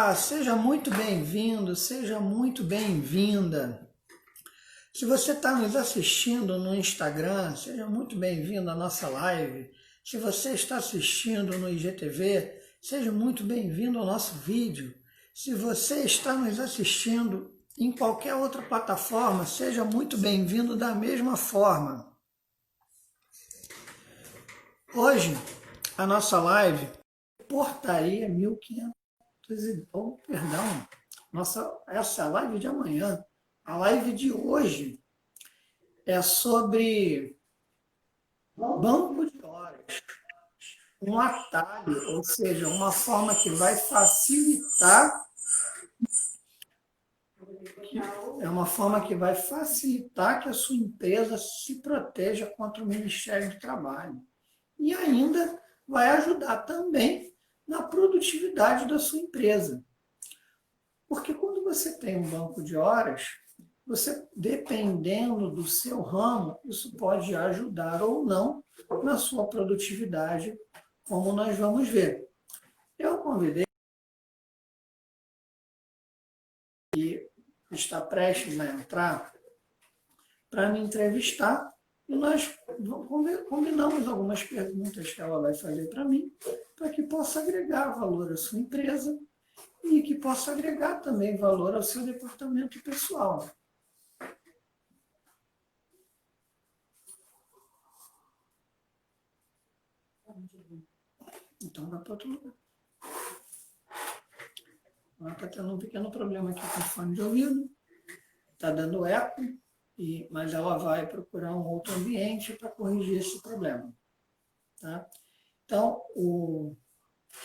Olá, seja muito bem-vindo, seja muito bem-vinda. Se você está nos assistindo no Instagram, seja muito bem-vindo à nossa live. Se você está assistindo no IGTV, seja muito bem-vindo ao nosso vídeo. Se você está nos assistindo em qualquer outra plataforma, seja muito bem-vindo da mesma forma. Hoje, a nossa live, Portaria 1500. Essa é a live de amanhã. A live de hoje é sobre banco de horas. Um atalho, ou seja, uma forma que vai facilitar, que a sua empresa se proteja contra o Ministério do Trabalho. E ainda vai ajudar também na produtividade da sua empresa. Porque quando você tem um banco de horas, você, dependendo do seu ramo, isso pode ajudar ou não na sua produtividade, como nós vamos ver. Eu convidei, que está prestes a entrar, para me entrevistar, e nós combinamos algumas perguntas que ela vai fazer para mim, para que possa agregar valor à sua empresa e que possa agregar também valor ao seu departamento pessoal. Então, vai para outro lugar. Ela está tendo um pequeno problema aqui com o fone de ouvido, está dando eco, mas ela vai procurar um outro ambiente para corrigir esse problema. Tá? Então, o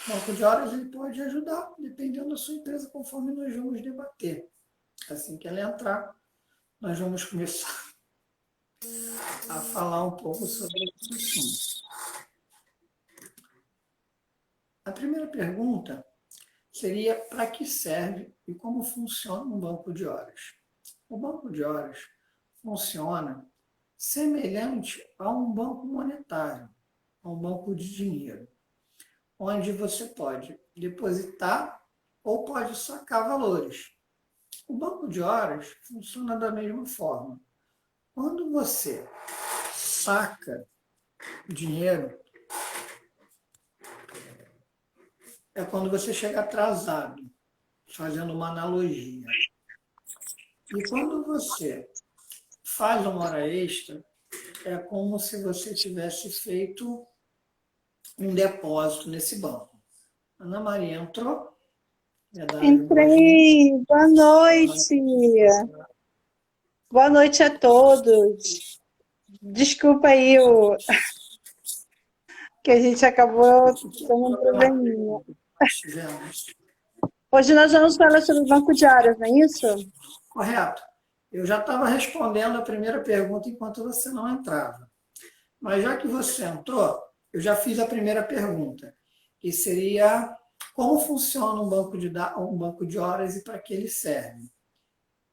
banco de horas ele pode ajudar, dependendo da sua empresa, conforme nós vamos debater. Assim que ela entrar, nós vamos começar a falar um pouco sobre esse assunto. A primeira pergunta seria: para que serve e como funciona um banco de horas? O banco de horas funciona semelhante a um banco monetário, a um banco de dinheiro, onde você pode depositar ou pode sacar valores. O banco de horas funciona da mesma forma. Quando você saca dinheiro, é quando você chega atrasado, fazendo uma analogia. E quando você faz uma hora extra, é como se você tivesse feito um depósito nesse banco. Ana Maria entrou. Entrei. Boa noite. Boa noite a todos. Desculpa aí que a gente acabou tendo um probleminha. Hoje nós vamos falar sobre o banco de horas, não é isso? Correto. Eu já estava respondendo a primeira pergunta enquanto você não entrava. Mas já que você entrou, eu já fiz a primeira pergunta, que seria: como funciona um banco de horas e para que ele serve?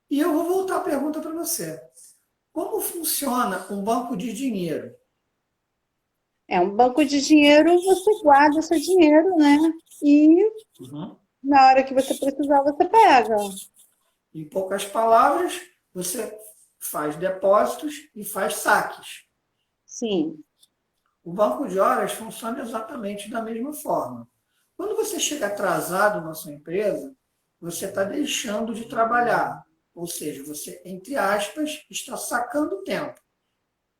E eu vou voltar a pergunta para você. Como funciona um banco de dinheiro? É um banco de dinheiro, você guarda seu dinheiro, né? E na hora que você precisar, você pega. Em poucas palavras, você faz depósitos e faz saques. Sim. O banco de horas funciona exatamente da mesma forma. Quando você chega atrasado na sua empresa, você está deixando de trabalhar. Ou seja, você, entre aspas, está sacando tempo,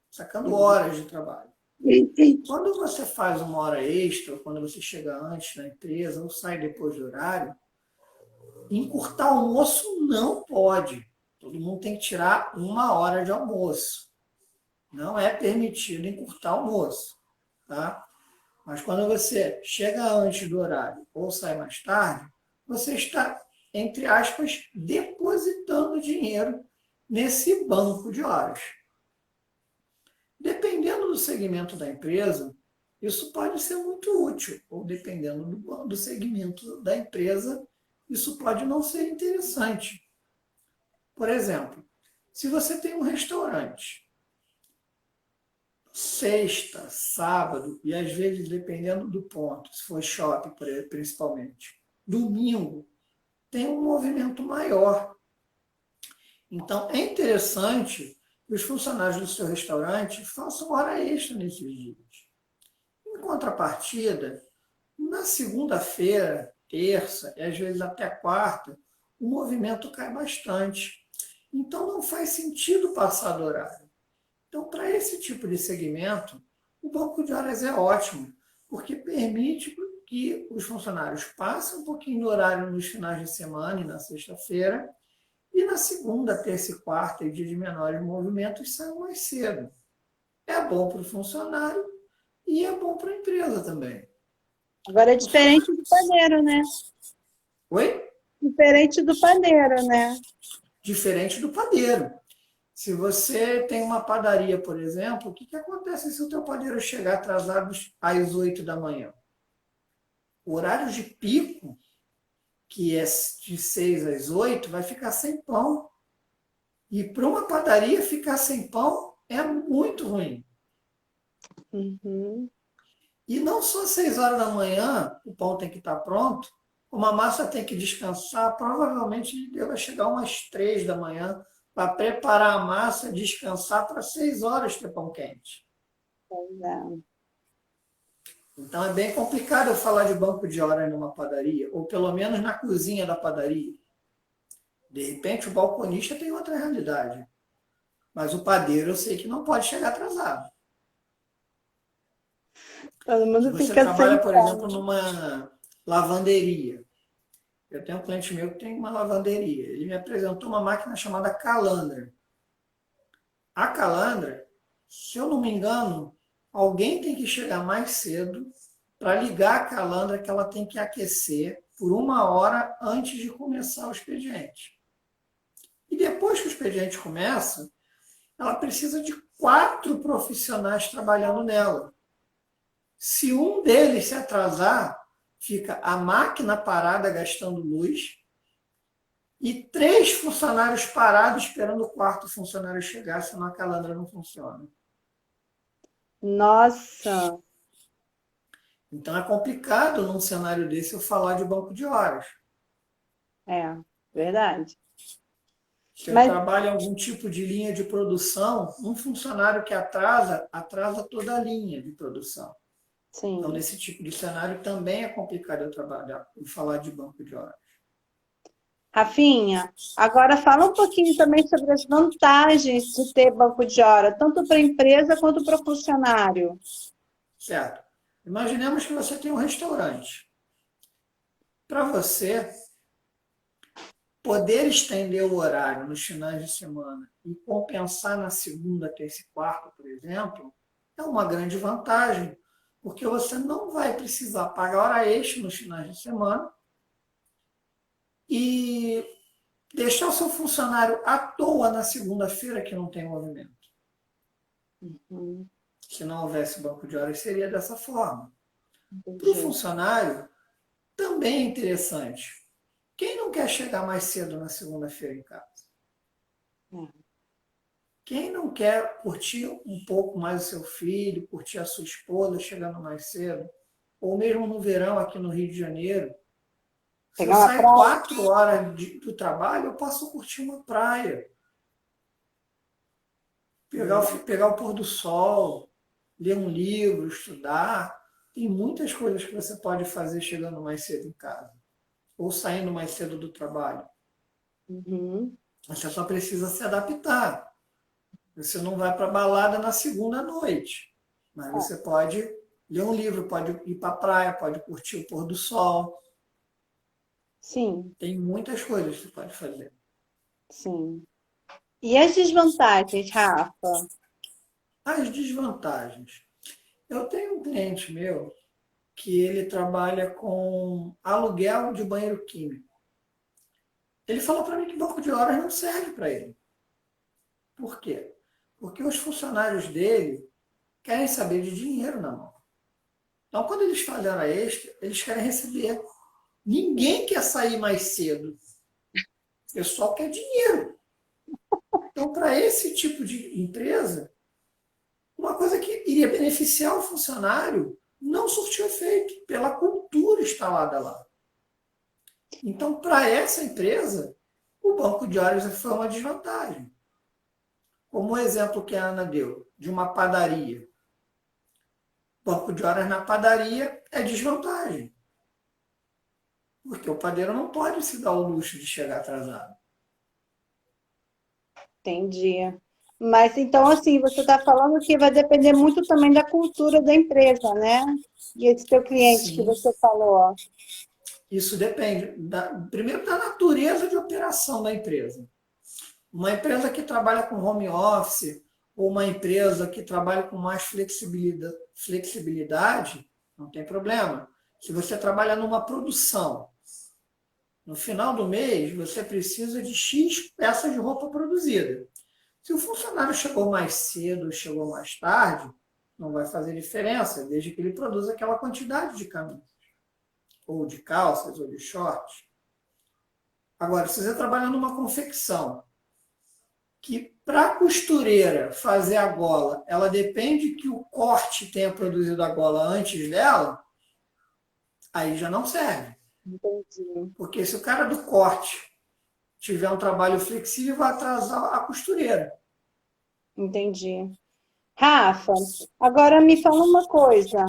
sacando horas de trabalho. Quando você faz uma hora extra, ou quando você chega antes na empresa, ou sai depois do horário, encurtar o almoço não pode. Todo mundo tem que tirar uma hora de almoço. Não é permitido encurtar o almoço. Tá? Mas quando você chega antes do horário ou sai mais tarde, você está, entre aspas, depositando dinheiro nesse banco de horas. Dependendo do segmento da empresa, isso pode ser muito útil, ou dependendo do segmento da empresa, isso pode não ser interessante. Por exemplo, se você tem um restaurante, sexta, sábado, e às vezes, dependendo do ponto, se for shopping principalmente, domingo, tem um movimento maior. Então, é interessante que os funcionários do seu restaurante façam hora extra nesses dias. Em contrapartida, na segunda-feira, terça e às vezes até quarta, o movimento cai bastante. Então, não faz sentido passar do horário. Então, para esse tipo de segmento, o banco de horas é ótimo, porque permite que os funcionários passem um pouquinho do horário nos finais de semana e na sexta-feira, e na segunda, terça e quarta, e dia de menores movimentos, saiam mais cedo. É bom para o funcionário e é bom para a empresa também. Agora é diferente do padeiro, né? Oi? Diferente do padeiro, né? Diferente do padeiro. Se você tem uma padaria, por exemplo, o que acontece se o teu padeiro chegar atrasado às 8 da manhã? O horário de pico, que é de 6 às 8, vai ficar sem pão. E para uma padaria ficar sem pão é muito ruim. Uhum. E não só às 6 horas da manhã o pão tem que estar pronto, como a massa tem que descansar, provavelmente deva chegar umas 3 da manhã para preparar a massa, descansar para 6 horas ter pão quente. Então é bem complicado eu falar de banco de horas numa padaria, ou pelo menos na cozinha da padaria. De repente o balconista tem outra realidade, mas o padeiro eu sei que não pode chegar atrasado. Todo mundo Se você fica trabalha, sem por pão. exemplo, numa lavanderia, eu tenho um cliente meu que tem uma lavanderia. Ele me apresentou uma máquina chamada Calandra. A Calandra, se eu não me engano, alguém tem que chegar mais cedo para ligar a Calandra que ela tem que aquecer por 1 hora antes de começar o expediente. E depois que o expediente começa, ela precisa de 4 profissionais trabalhando nela. Se um deles se atrasar, fica a máquina parada gastando luz e 3 funcionários parados esperando o quarto funcionário chegar, senão a calandra não funciona. Nossa, Então é complicado num cenário desse eu falar de banco de horas. é, verdade. Se eu Mas, trabalho em algum tipo de linha de produção, um funcionário que atrasa, atrasa toda a linha de produção. Então, sim. nesse tipo de cenário também é complicado eu trabalhar e falar de banco de horas. Rafinha, agora fala um pouquinho também sobre as vantagens de ter banco de hora, tanto para a empresa quanto para o funcionário. Certo? Imaginemos que você tem um restaurante. Para você poder estender o horário nos finais de semana e compensar na segunda, terça e quarta, por exemplo, é uma grande vantagem, porque você não vai precisar pagar hora extra nos finais de semana e deixar o seu funcionário à toa na segunda-feira que não tem movimento. Uhum, Se não houvesse banco de horas, seria dessa forma. Para o entendi. funcionário, também é interessante. Quem não quer chegar mais cedo na segunda-feira em casa? É. Quem não quer curtir um pouco mais o seu filho, curtir a sua esposa chegando mais cedo? Ou mesmo no verão aqui no Rio de Janeiro, se eu Pegar uma sair praia? 4 horas do trabalho, eu posso curtir uma praia, pegar o pôr do sol, ler um livro, estudar. Tem muitas coisas que você pode fazer chegando mais cedo em casa, ou saindo mais cedo do trabalho. Uhum. Você só precisa se adaptar. Você não vai para balada na segunda noite, mas É, você pode ler um livro, pode ir para a praia, pode curtir o pôr do sol. sim, Tem muitas coisas que você pode fazer. sim. E as desvantagens, Rafa? As desvantagens. Eu tenho um cliente meu que ele trabalha com aluguel de banheiro químico. Ele falou para mim que banco de horas não serve para ele. Por quê? Porque os funcionários dele querem saber de dinheiro na mão. Então, quando eles fazem hora extra, eles querem receber. Ninguém quer sair mais cedo. O pessoal quer dinheiro. Então, para esse tipo de empresa, uma coisa que iria beneficiar o funcionário não surtiu efeito pela cultura instalada lá. Então, para essa empresa, o banco de horas foi uma desvantagem. Como o exemplo que a Ana deu, de uma padaria. Banco de horas na padaria é desvantagem. Porque o padeiro não pode se dar o luxo de chegar atrasado. Entendi. Mas então, assim, você está falando que vai depender muito também da cultura da empresa, né? E esse teu cliente que Sim, você falou. isso depende, primeiro, da natureza de operação da empresa. Uma empresa que trabalha com home office ou uma empresa que trabalha com mais flexibilidade, não tem problema. Se você trabalha numa produção, no final do mês você precisa de X peças de roupa produzida. Se o funcionário chegou mais cedo, chegou mais tarde, não vai fazer diferença, desde que ele produza aquela quantidade de camisas, ou de calças, ou de shorts. Agora, se você trabalha numa confecção, que para a costureira fazer a gola, ela depende que o corte tenha produzido a gola antes dela, aí já não serve. Entendi. Porque se o cara do corte tiver um trabalho flexível, vai atrasar a costureira. Entendi. Rafa, agora me fala uma coisa.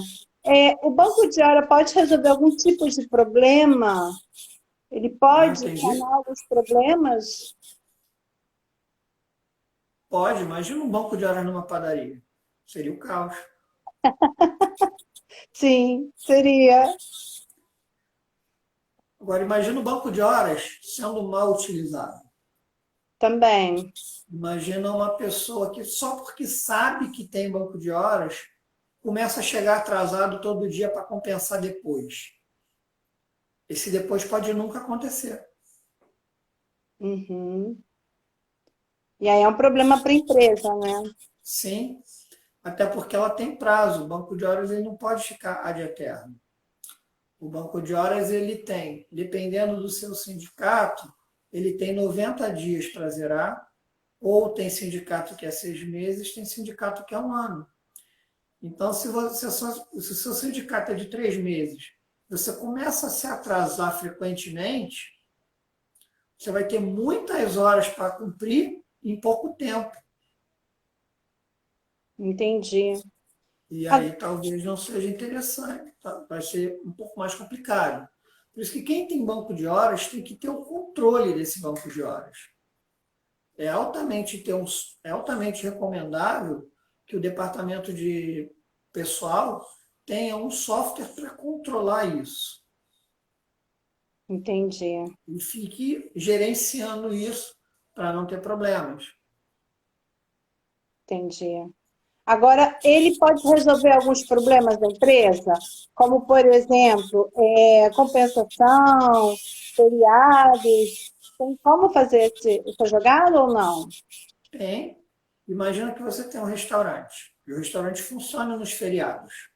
O banco de hora pode resolver algum tipo de problema? Ele Ah, pode entendi. sanar alguns problemas? Pode, imagina um banco de horas numa padaria. Seria o caos. Sim, seria. Agora, imagina o banco de horas sendo mal utilizado. Também. Imagina uma pessoa que só porque sabe que tem banco de horas, começa a chegar atrasado todo dia para compensar depois. Esse depois pode nunca acontecer. Uhum. E aí é um problema para a empresa, né? Sim, até porque ela tem prazo. O banco de horas ele não pode ficar ad eterno. O banco de horas ele tem, dependendo do seu sindicato, ele tem 90 dias para zerar, ou tem sindicato que é 6 meses, tem sindicato que é um ano. Então, se o seu sindicato é de 3 meses, você começa a se atrasar frequentemente, você vai ter muitas horas para cumprir em pouco tempo. Entendi. E Ah, aí talvez não seja interessante, tá? Vai ser um pouco mais complicado. Por isso que quem tem banco de horas tem que ter o controle desse banco de horas. É altamente recomendável que o departamento de pessoal tenha um software para controlar isso entendi, e fique gerenciando isso para não ter problemas. entendi. Agora, ele pode resolver alguns problemas da empresa, como, por exemplo, compensação, feriados. Tem como fazer essa jogada ou não? Tem. Imagina que você tem um restaurante e o restaurante funciona nos feriados.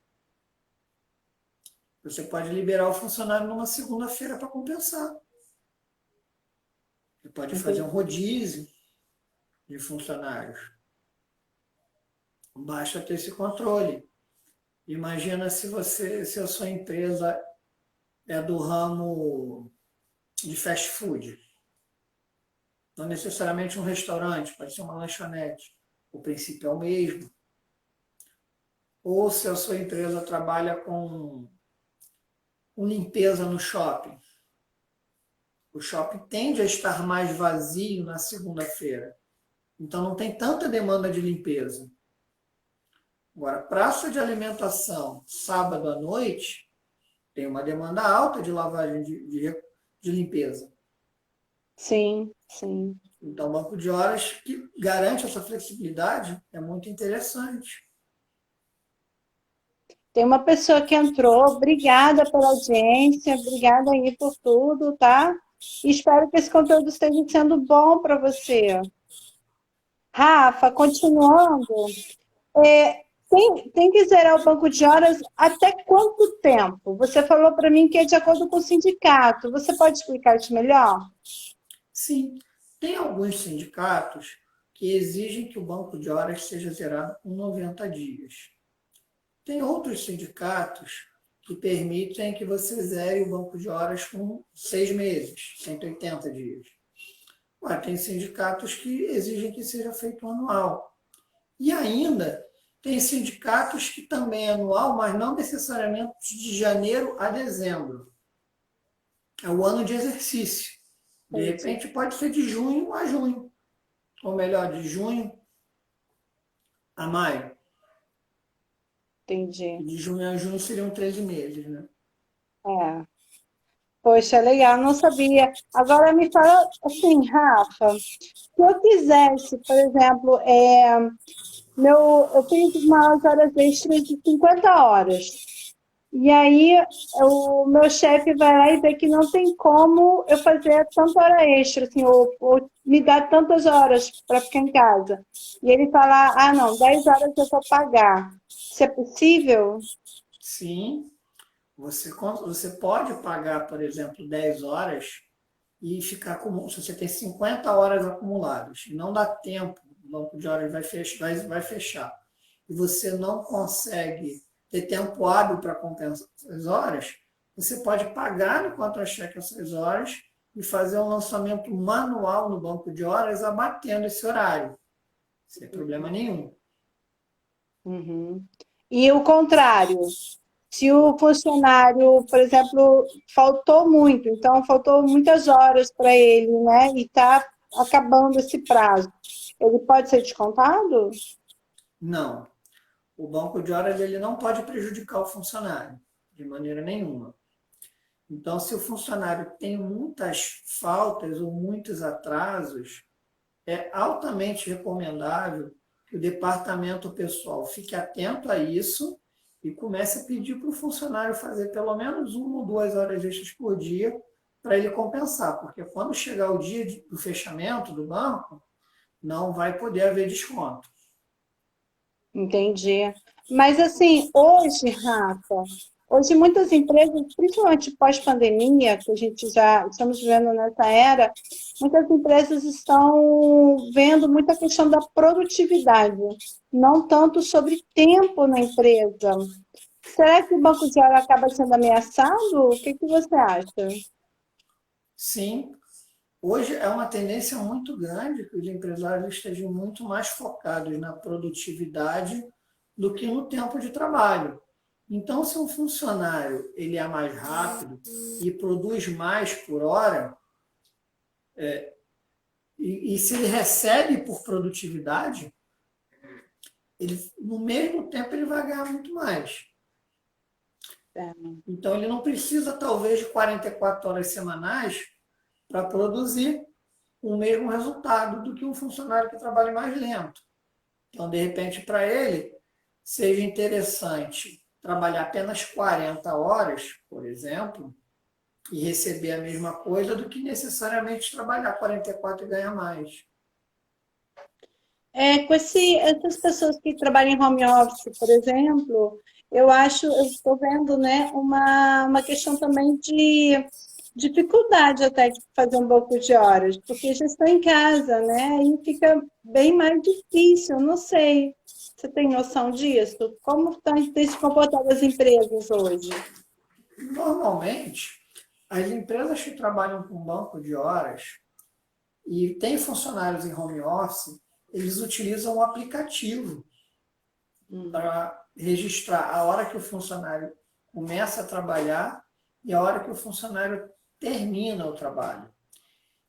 Você pode liberar o funcionário numa segunda-feira para compensar. Você pode fazer um Entendi. rodízio de funcionários. Basta ter esse controle. Imagina se a sua empresa é do ramo de fast food. Não necessariamente um restaurante, pode ser uma lanchonete. O princípio é o mesmo. Ou se a sua empresa trabalha com limpeza no shopping. O shopping tende a estar mais vazio na segunda-feira. Então não tem tanta demanda de limpeza. Agora, praça de alimentação, sábado à noite, tem uma demanda alta de lavagem de limpeza. Sim, sim. Então, o banco de horas que garante essa flexibilidade é muito interessante. Tem uma pessoa que entrou, obrigada pela audiência, obrigada aí por tudo, tá? E espero que esse conteúdo esteja sendo bom para você. Rafa, continuando, tem que zerar o banco de horas até quanto tempo? Você falou para mim que é de acordo com o sindicato. Você pode explicar isso melhor? Sim, tem alguns sindicatos que exigem que o banco de horas seja zerado com 90 dias. Tem outros sindicatos que permitem que você zere o banco de horas com 6 meses, 180 dias. Agora, tem sindicatos que exigem que seja feito anual. E ainda tem sindicatos que também é anual, mas não necessariamente de janeiro a dezembro. É o ano de exercício. De repente pode ser de junho a junho. Ou melhor, de junho a maio. Entendi. De junho a junho seriam 13 meses, né? É. Poxa, legal, não sabia. Agora me fala assim, Rafa, se eu quisesse, por exemplo, eu fiz umas horas extras de 50 horas. E aí o meu chefe vai lá e vê que não tem como eu fazer tanta hora extra, assim, ou me dar tantas horas para ficar em casa. E ele fala, ah, não, 10 horas eu vou pagar. Isso é possível? Sim, você pode pagar, por exemplo, 10 horas e ficar como se você tem 50 horas acumuladas e não dá tempo, o banco de horas vai fechar, e você não consegue ter tempo hábil para compensar essas horas, você pode pagar no contra-cheque essas horas e fazer um lançamento manual no banco de horas abatendo esse horário, sem problema nenhum. Uhum. E o contrário, se o funcionário, por exemplo, faltou muito, então faltou muitas horas para ele, né? E está acabando esse prazo, ele pode ser descontado? Não. O banco de horas ele não pode prejudicar o funcionário, de maneira nenhuma. Então, se o funcionário tem muitas faltas ou muitos atrasos, é altamente recomendável que o departamento pessoal fique atento a isso e comece a pedir para o funcionário fazer pelo menos 1 ou 2 horas extras por dia para ele compensar, porque quando chegar o dia do fechamento do banco, não vai poder haver desconto. Entendi. Mas assim, hoje, Rafa, hoje muitas empresas, principalmente pós-pandemia, que a gente já estamos vivendo nessa era, muitas empresas estão vendo muita questão da produtividade, não tanto sobre tempo na empresa. Será que o banco de hora acaba sendo ameaçado? O que você acha? Sim, hoje é uma tendência muito grande que os empresários estejam muito mais focados na produtividade do que no tempo de trabalho. Então, se um funcionário ele é mais rápido e produz mais por hora, e se ele recebe por produtividade, no mesmo tempo ele vai ganhar muito mais. É. Então, ele não precisa, talvez, de 44 horas semanais para produzir o mesmo resultado do que um funcionário que trabalha mais lento. Então, de repente, para ele, seja interessante trabalhar apenas 40 horas, por exemplo, e receber a mesma coisa do que necessariamente trabalhar 44 e ganhar mais. Com essas pessoas que trabalham em home office, por exemplo, eu estou vendo, né, uma questão também de dificuldade até de fazer um banco de horas, porque já estão em casa, né, e fica bem mais difícil, não sei. Você tem noção disso? Como têm se comportado as empresas hoje? Normalmente, as empresas que trabalham com banco de horas e têm funcionários em home office, eles utilizam o aplicativo para registrar a hora que o funcionário começa a trabalhar e a hora que o funcionário termina o trabalho.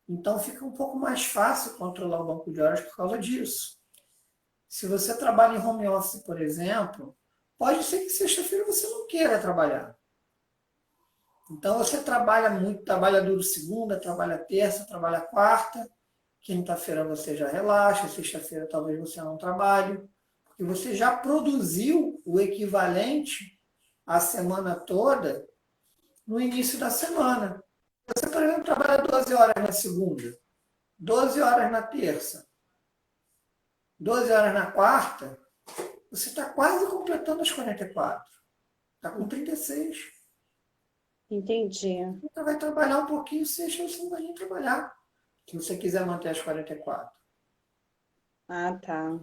Então fica um pouco mais fácil controlar o banco de horas por causa disso. Se você trabalha em home office, por exemplo, pode ser que sexta-feira você não queira trabalhar. Então você trabalha muito, trabalha duro segunda, trabalha terça, trabalha quarta, quinta-feira você já relaxa, sexta-feira talvez você não trabalhe, porque você já produziu o equivalente à semana toda no início da semana. Você, por exemplo, trabalha 12 horas na segunda, 12 horas na terça, 12 horas na quarta, você está quase completando as 44. Está com 36. Entendi. Você vai trabalhar um pouquinho, sexta você não vai nem trabalhar, se você quiser manter as 44. Ah, tá.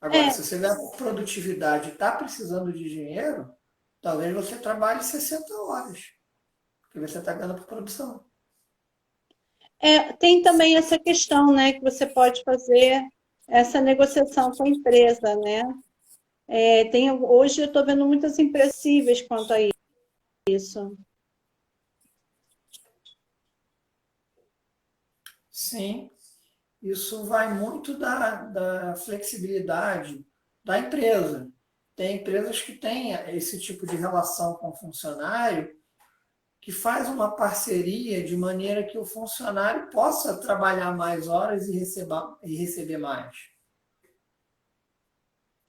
Agora, se você vê a produtividade e está precisando de dinheiro, talvez você trabalhe 60 horas, porque você está ganhando por produção. Tem também essa questão, né, que você pode fazer essa negociação com a empresa, né? Hoje eu estou vendo muitas empresas flexíveis quanto a isso. Sim, isso vai muito da flexibilidade da empresa. Tem empresas que têm esse tipo de relação com o funcionário que faz uma parceria de maneira que o funcionário possa trabalhar mais horas e receber mais.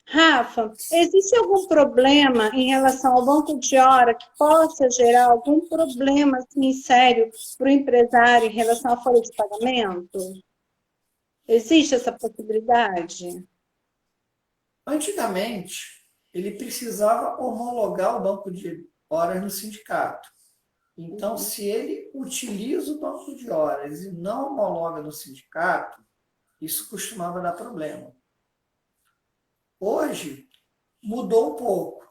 Rafa, existe algum problema em relação ao banco de hora que possa gerar algum problema assim, sério para o empresário em relação à folha de pagamento? Existe essa possibilidade? Antigamente, ele precisava homologar o banco de horas no sindicato. Então, se ele utiliza o banco de horas e não homologa no sindicato, isso costumava dar problema. Hoje, mudou um pouco.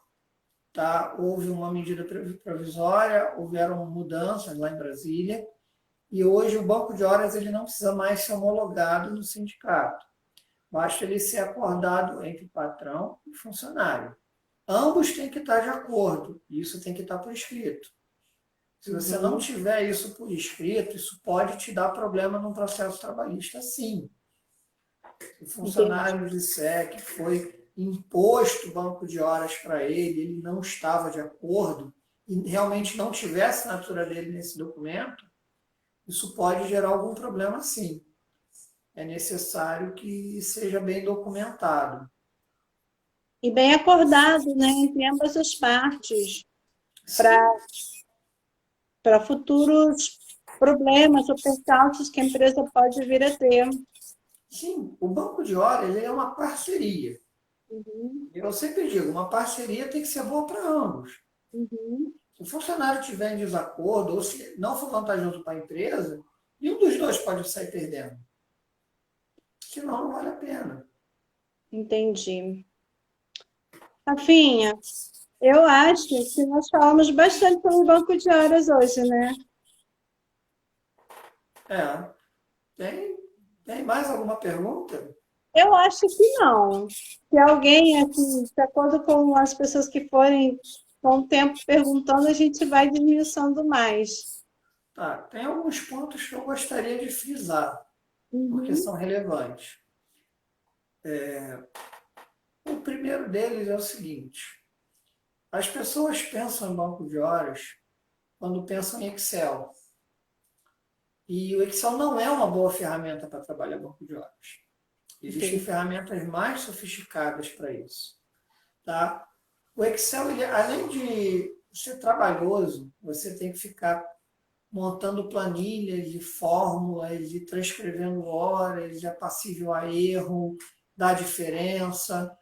Tá? Houve uma medida provisória, houveram mudanças lá em Brasília, e hoje o banco de horas ele não precisa mais ser homologado no sindicato. Basta ele ser acordado entre patrão e funcionário. Ambos têm que estar de acordo, e isso tem que estar por escrito. Se você não tiver isso por escrito, isso pode te dar problema no processo trabalhista, sim. Se o funcionário disser que foi imposto banco de horas para ele, ele não estava de acordo, e realmente não tiver a assinatura dele nesse documento, isso pode gerar algum problema, sim. É necessário que seja bem documentado. E bem acordado, né, entre ambas as partes, para futuros problemas ou percalços que a empresa pode vir a ter. Sim, o banco de horas ele é uma parceria. Eu sempre digo, uma parceria tem que ser boa para ambos. Se o funcionário estiver em desacordo ou se não for vantajoso para a empresa, nenhum dos dois pode sair perdendo. Senão não vale a pena. Entendi. Rafinha, eu acho que nós falamos bastante sobre o banco de horas hoje, né? É. Tem mais alguma pergunta? Eu acho que não. Se alguém, assim, de acordo com as pessoas que forem com o tempo perguntando, a gente vai desmiuçando mais. Tá, tem alguns pontos que eu gostaria de frisar, porque são relevantes. O primeiro deles é o seguinte: as pessoas pensam em banco de horas quando pensam em Excel. E o Excel não é uma boa ferramenta para trabalhar banco de horas. Existem ferramentas mais sofisticadas para isso. Tá? O Excel, ele, além de ser trabalhoso, você tem que ficar montando planilhas de fórmulas, de transcrevendo horas, de é passível a erro, dá diferença.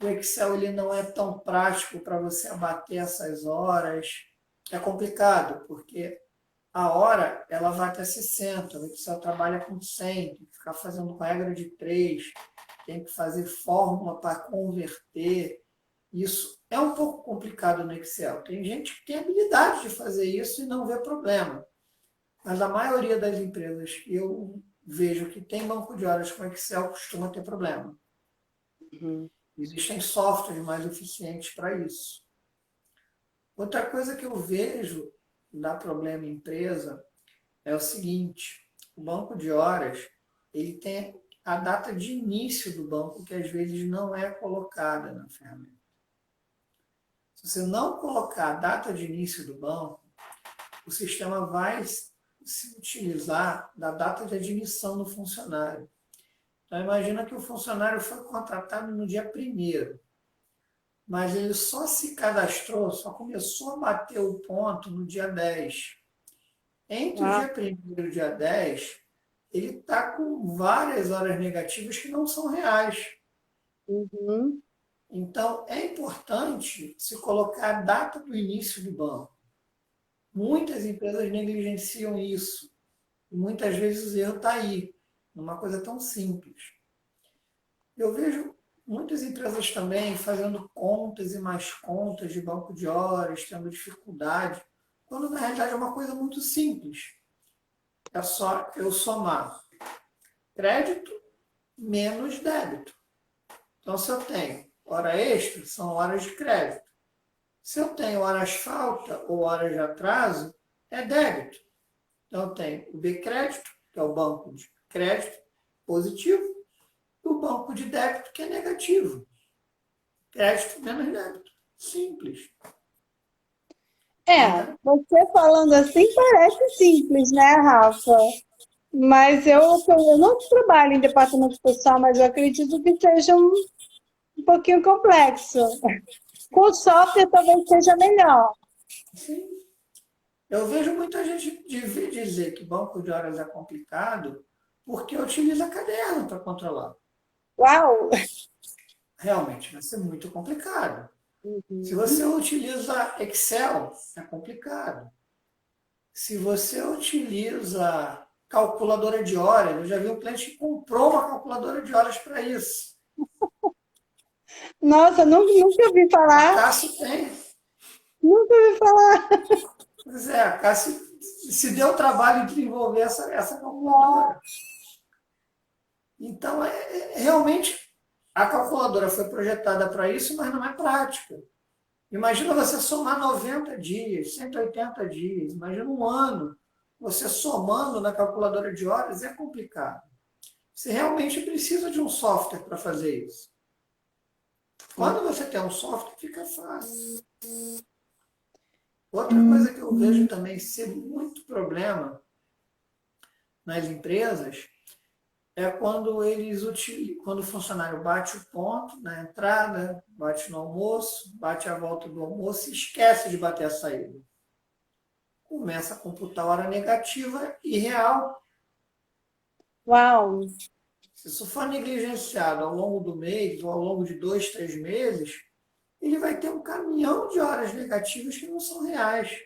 O Excel ele não é tão prático para você abater essas horas. É complicado, porque a hora ela vai até 60, o Excel trabalha com 100, tem que ficar fazendo regra de 3, tem que fazer fórmula para converter. Isso é um pouco complicado no Excel. Tem gente que tem habilidade de fazer isso e não vê problema. Mas a maioria das empresas que eu vejo que tem banco de horas com Excel costuma ter problema. Existem softwares mais eficientes para isso. Outra coisa que eu vejo dá problema em empresa é o seguinte: o banco de horas ele tem a data de início do banco que às vezes não é colocada na ferramenta. Se você não colocar a data de início do banco, o sistema vai se utilizar da data de admissão do funcionário. Então, imagina que o funcionário foi contratado no dia 1º, mas ele só se cadastrou, só começou a bater o ponto no dia 10. Entre o dia 1º e o dia 10, ele está com várias horas negativas que não são reais. Então, é importante se colocar a data do início do banco. Muitas empresas negligenciam isso. E muitas vezes o erro está aí, numa coisa tão simples. Eu vejo muitas empresas também fazendo contas e mais contas de banco de horas, tendo dificuldade, quando na realidade é uma coisa muito simples. É só eu somar crédito menos débito. Então, se eu tenho hora extra, são horas de crédito. Se eu tenho horas falta ou horas de atraso, é débito. Então, eu tenho o B-crédito, que é o banco de crédito positivo, e o banco de débito, que é negativo. Crédito menos débito. Simples. Você falando assim parece simples, né, Rafa? Mas eu não trabalho em departamento pessoal, mas eu acredito que seja um pouquinho complexo. Com software talvez seja melhor. Sim. Eu vejo muita gente dizer que banco de horas é complicado porque utiliza caderno para controlar. Uau! Realmente vai ser muito complicado. Se Uhum. você utiliza Excel, é complicado. Se você utiliza calculadora de horas, eu já vi um cliente que comprou uma calculadora de horas para isso. Nossa, nunca ouvi A falar. Cássio tem. Nunca ouvi falar. Pois é, a Cássio se deu o trabalho de desenvolver essa calculadora. Então, realmente, a calculadora foi projetada para isso, mas não é prática. Imagina você somar 90 dias, 180 dias, imagina um ano. Você somando na calculadora de horas é complicado. Você realmente precisa de um software para fazer isso. Quando você tem um software, fica fácil. Outra coisa que eu vejo também ser muito problema nas empresas é quando quando o funcionário bate o ponto na entrada, bate no almoço, bate a volta do almoço e esquece de bater a saída. Começa a computar hora negativa e real. Uau! Se isso for negligenciado ao longo do mês ou ao longo de 2, 3 meses, ele vai ter um caminhão de horas negativas que não são reais.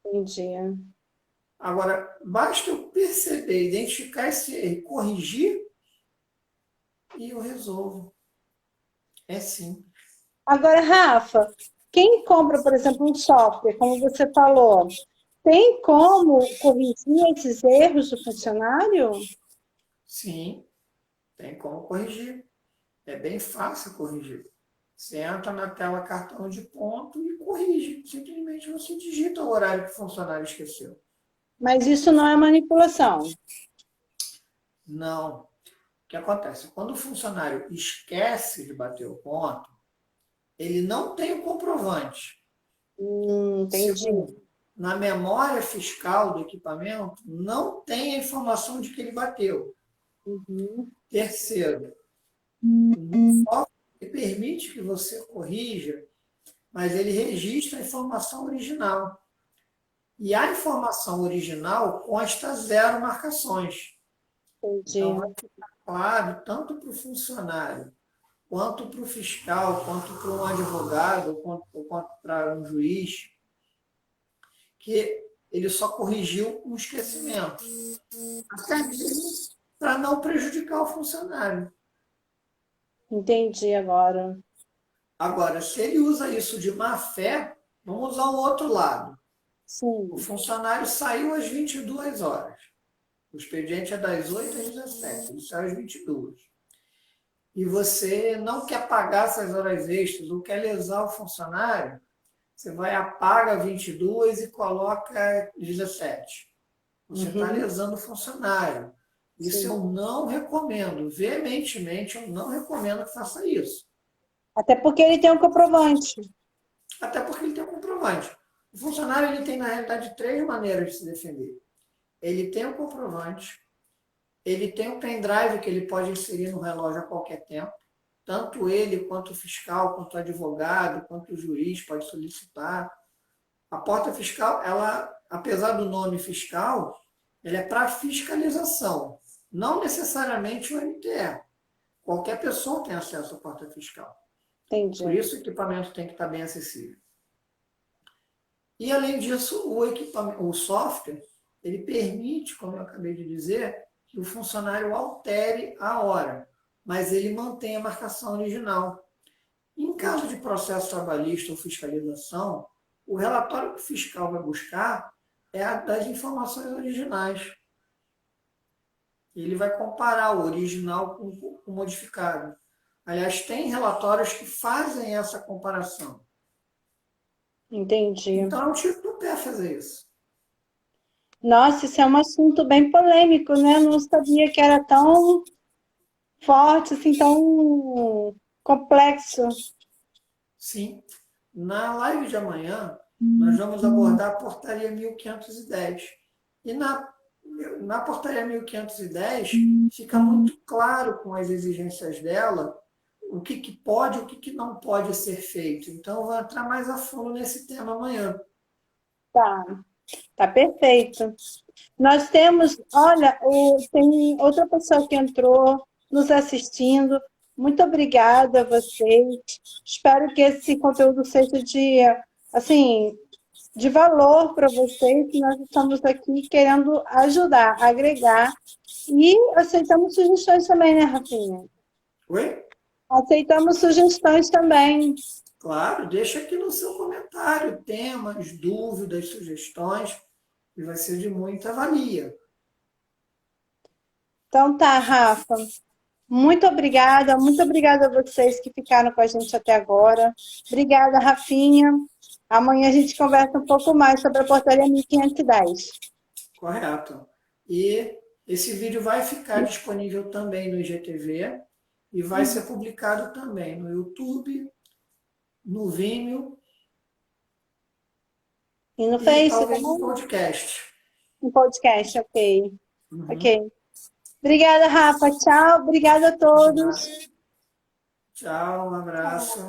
Entendi. Agora, basta eu perceber, identificar esse erro, corrigir e eu resolvo. É simples. Agora, Rafa, quem compra, por exemplo, um software, como você falou, tem como corrigir esses erros do funcionário? Sim, tem como corrigir. É bem fácil corrigir. Você entra na tela cartão de ponto e corrige. Simplesmente você digita o horário que o funcionário esqueceu. Mas isso não é manipulação. Não. O que acontece? Quando o funcionário esquece de bater o ponto, ele não tem o comprovante. Entendi. Segundo, na memória fiscal do equipamento, não tem a informação de que ele bateu. Uhum. Terceiro, o software permite que você corrija, mas ele registra a informação original. E a informação original consta 0 marcações. Então, Entendi. vai ficar claro, tanto para o funcionário, quanto para o fiscal, quanto para um advogado, quanto para um juiz, que ele só corrigiu um esquecimento. Até para não prejudicar o funcionário. Entendi agora. Agora, se ele usa isso de má fé, vamos usar o outro lado. O Sim. funcionário saiu às 22 horas. O expediente é das 8 às 17, ele sai às 22. E você não quer pagar essas horas extras ou quer lesar o funcionário, você vai apaga 22 e coloca 17. Você está Uhum. lesando o funcionário. Isso Sim. eu não recomendo. Veementemente, eu não recomendo que faça isso. Até porque ele tem um comprovante. Até porque ele tem um comprovante. O funcionário ele tem, na realidade, 3 maneiras de se defender. Ele tem um comprovante, ele tem um pendrive que ele pode inserir no relógio a qualquer tempo. Tanto ele, quanto o fiscal, quanto o advogado, quanto o juiz pode solicitar. A porta fiscal, ela, apesar do nome fiscal, ela é para fiscalização, não necessariamente o MTE. Qualquer pessoa tem acesso à porta fiscal. Por Entendi. isso o equipamento tem que estar bem acessível. E, além disso, o software, ele permite, como eu acabei de dizer, que o funcionário altere a hora. mas ele mantém a marcação original. Em caso de processo trabalhista ou fiscalização, o relatório que o fiscal vai buscar é a das informações originais. Ele vai comparar o original com o modificado. Aliás, tem relatórios que fazem essa comparação. Entendi. Então, é um tiro do pé fazer isso. Nossa, isso é um assunto bem polêmico, né? Eu não sabia que era tão forte, assim, tão complexo. Sim. Na live de amanhã, nós vamos abordar a portaria 1510. E na portaria 1510, fica muito claro com as exigências dela o que pode e o que não pode ser feito. Então, eu vou entrar mais a fundo nesse tema amanhã. Tá perfeito. Nós temos, olha, tem outra pessoa que entrou nos assistindo. Muito obrigada a vocês. Espero que esse conteúdo seja assim, de valor para vocês. Nós estamos aqui querendo ajudar, agregar. E aceitamos sugestões também, né, Rafinha? Oi? Aceitamos sugestões também. Claro, deixa aqui no seu comentário temas, dúvidas, sugestões, e vai ser de muita valia. Então tá, Rafa. Muito obrigada a vocês que ficaram com a gente até agora. Obrigada, Rafinha. Amanhã a gente conversa um pouco mais sobre a portaria 1510. Correto. E esse vídeo vai ficar disponível também no IGTV e vai ser publicado também no YouTube, no Vimeo E no e Face talvez também? no podcast. No podcast, ok. Ok. Obrigada, Rafa. Tchau. Obrigada a todos. Tchau, um abraço.